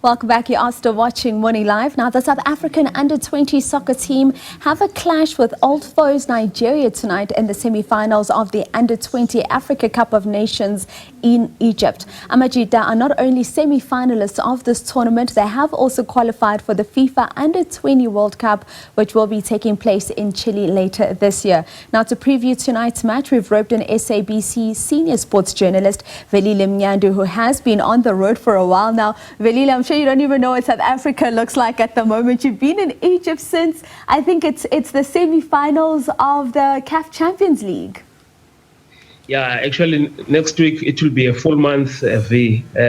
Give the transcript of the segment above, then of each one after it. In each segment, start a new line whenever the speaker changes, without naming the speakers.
Welcome back. You are still watching Morning Live. Now, the South African under-20 soccer team have a clash with old foes Nigeria tonight in the semi-finals of the under-20 Africa Cup of Nations in Egypt. Amajita are not only semi-finalists of this tournament, they have also qualified for the Fifa Under-20 World Cup, which will be taking place in Chile later this year. Now, to preview tonight's match, we've roped in SABC senior sports journalist Velile Mnyandu, who has been on the road for a while now. Velile, I'm sure you don't even know what South Africa looks like at the moment. You've been in Egypt since, I think it's the semi-finals of the CAF Champions League.
Yeah, actually next week it will be a full month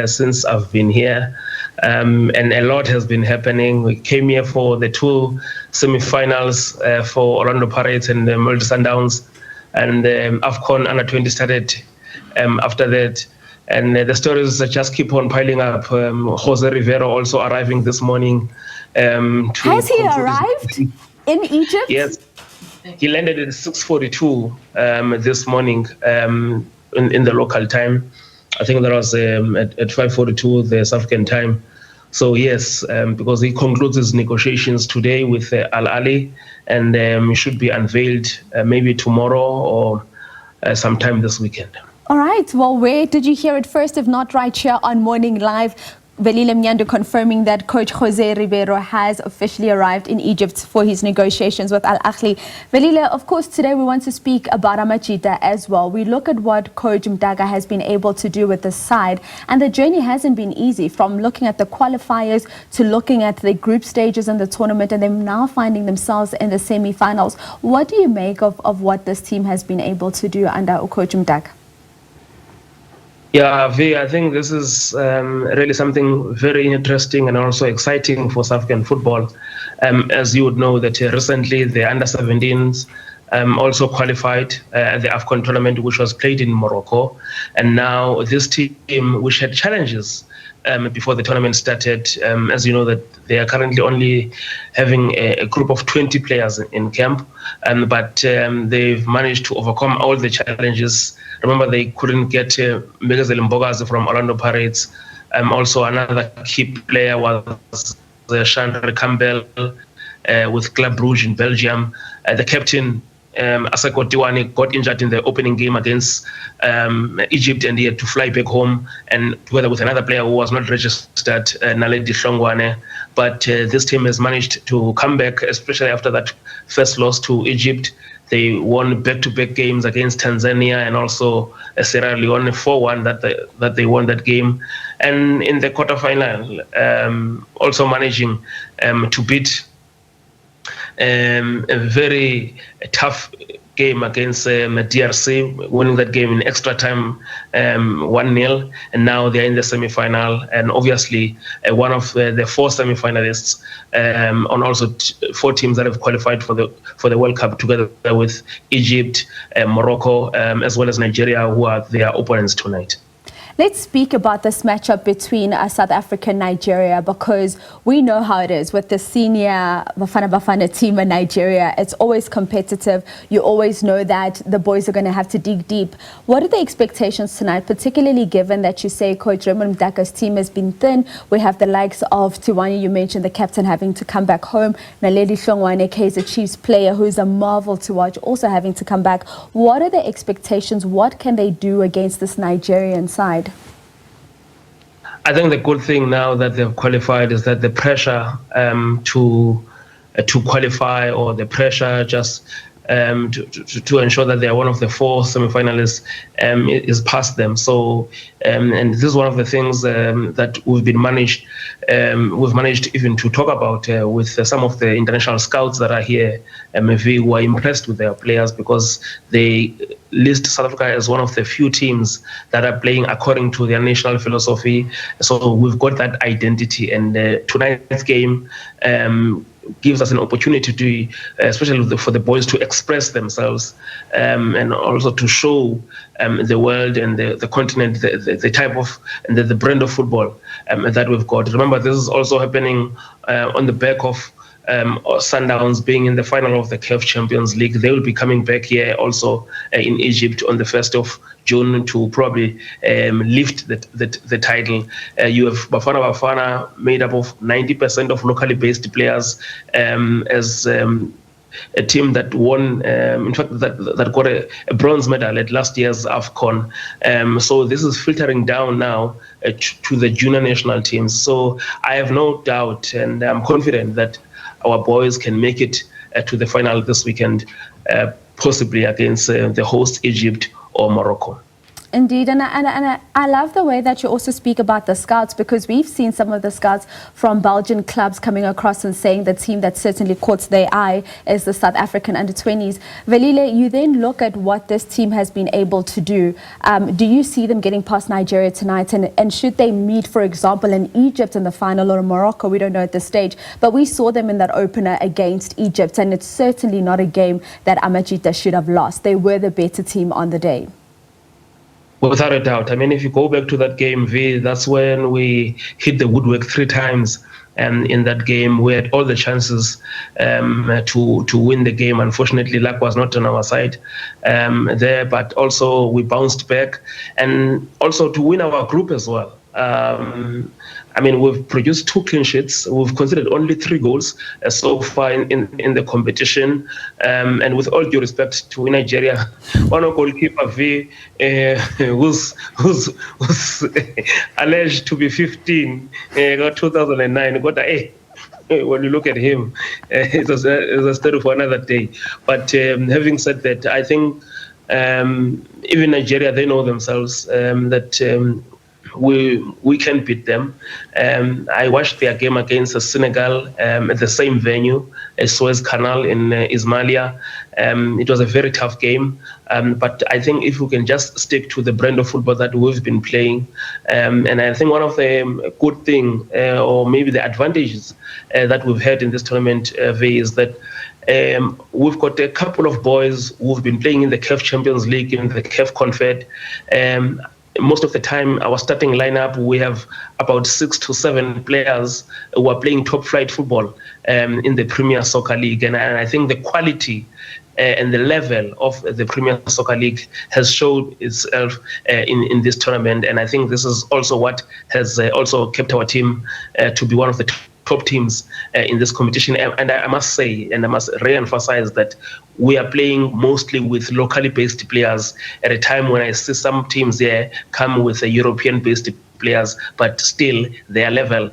since I've been here, and a lot has been happening. We came here for the two semi-finals for Orlando Pirates and the Mamelodi Sundowns, and AFCON Under-20 started after that. And the stories just keep on piling up. Jose Rivero also arriving this morning.
Has he arrived in Egypt?
Yes. He landed at 6:42 this morning in the local time. I think that was at 5:42 the South African time. So yes, because he concludes his negotiations today with Al Ali, and he should be unveiled maybe tomorrow or sometime this weekend.
All right. Well, where did you hear it first, if not right here on Morning Live? Velile Mnyandu confirming that coach Jose Rivero has officially arrived in Egypt for his negotiations with Al Ahly. Velile, of course, today we want to speak about Amajita as well. We look at what coach Mdaga has been able to do with the side, and the journey hasn't been easy, from looking at the qualifiers to looking at the group stages in the tournament, and them now finding themselves in the semi-finals. What do you make of what this team has been able to do under coach Mdaga?
Yeah, I think this is really something very interesting and also exciting for South African football. As you would know, that recently the under-17s also qualified at the AFCON tournament, which was played in Morocco. And now this team, which had challenges before the tournament started, as you know, that they are currently only having a group of 20 players in camp, but they've managed to overcome all the challenges. Remember, they couldn't get Miguel Mbogazi from Orlando Pirates. Also, another key player was Chandra Campbell with Club Brugge in Belgium. The captain, Asako Tiwani, got injured in the opening game against Egypt, and he had to fly back home, and together with another player who was not registered, Naledi Hlongwane. But this team has managed to come back, especially after that first loss to Egypt. They won back-to-back games against Tanzania and also Sierra Leone 4-1 that they won that game. And in the quarterfinal, also managing to beat a very tough game against DRC, winning that game in extra time 1-0, and now they're in the semi-final, and obviously one of the four semi-finalists on also four teams that have qualified for the World Cup, together with Egypt, Morocco, as well as Nigeria, who are their opponents tonight.
Let's speak about this matchup between South Africa and Nigeria, because we know how it is with the senior Bafana team in Nigeria. It's always competitive. You always know that the boys are going to have to dig deep. What are the expectations tonight, particularly given that you say Coach Raymond Mdaka's team has been thin? We have the likes of Tiwani, you mentioned the captain having to come back home. Naledi Hlongwane, Kaizer Chiefs player who's a marvel to watch, also having to come back. What are the expectations? What can they do against this Nigerian side?
I think the good thing now that they've qualified is that the pressure to qualify, or the pressure just to ensure that they are one of the four semi-finalists is past them. So, and this is one of the things that we've managed even to talk about with some of the international scouts that are here, who are impressed with their players, because they list South Africa as one of the few teams that are playing according to their national philosophy. So we've got that identity, and tonight's game gives us an opportunity to, especially for the boys, to express themselves and also to show the world and the continent the type of and the brand of football that we've got. Remember, this is also happening on the back of or Sundowns being in the final of the CAF Champions League. They will be coming back here also in Egypt on the 1st of June to probably lift the title. You have Bafana made up of 90% of locally based players, as a team that won, in fact, that got a bronze medal at last year's AFCON. So this is filtering down now to the junior national teams. So I have no doubt, and I'm confident that our boys can make it to the final this weekend, possibly against the host Egypt or Morocco.
Indeed, and I love the way that you also speak about the scouts, because we've seen some of the scouts from Belgian clubs coming across and saying the team that certainly caught their eye is the South African under-20s. Velile, you then look at what this team has been able to do. Do you see them getting past Nigeria tonight? And should they meet, for example, in Egypt in the final or Morocco? We don't know at this stage. But we saw them in that opener against Egypt, and it's certainly not a game that Amajita should have lost. They were the better team on the day.
Without a doubt. I mean, if you go back to that game, V, that's when we hit the woodwork 3 times. And in that game, we had all the chances to win the game. Unfortunately, luck was not on our side there, but also we bounced back, and also to win our group as well. I mean, we've produced 2 clean sheets. We've conceded only 3 goals so far in the competition. And with all due respect to Nigeria, one of goalkeeper V, who's alleged to be 15, got 2009, got a when you look at him, it's a story for another day. But having said that, I think even Nigeria, they know themselves that we can beat them. I watched their game against Senegal at the same venue, Suez Canal in Ismailia. It was a very tough game, but I think if we can just stick to the brand of football that we've been playing, and I think one of the good thing, or maybe the advantages that we've had in this tournament, is that we've got a couple of boys who've been playing in the CAF Champions League, in the CAF Confed. Most of the time, our starting lineup, we have about 6 to 7 players who are playing top flight football in the Premier Soccer League. And I think the quality and the level of the Premier Soccer League has shown itself in this tournament. And I think this is also what has also kept our team to be one of the top teams in this competition. And I must say, and I must re-emphasize that we are playing mostly with locally based players at a time when I see some teams there come with European based players, but still their level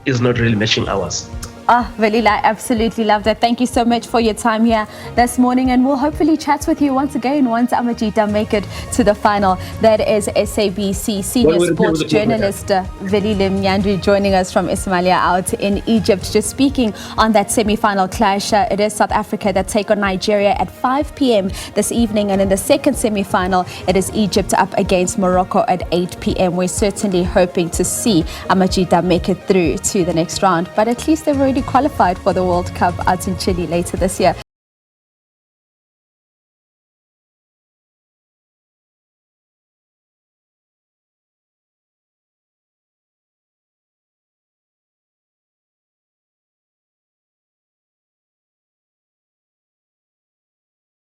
is not really matching ours.
Velile, I absolutely love that. Thank you so much for your time here this morning, and we'll hopefully chat with you once again once Amajita make it to the final. That is SABC senior sports journalist Velile Mnyandu joining us from Ismailia out in Egypt, just speaking on that semi-final clash. It is South Africa that take on Nigeria at 5 p.m. this evening, and in the second semi-final, it is Egypt up against Morocco at 8 p.m. We're certainly hoping to see Amajita make it through to the next round, but at least they've already qualified for the World Cup out in Chile later this year.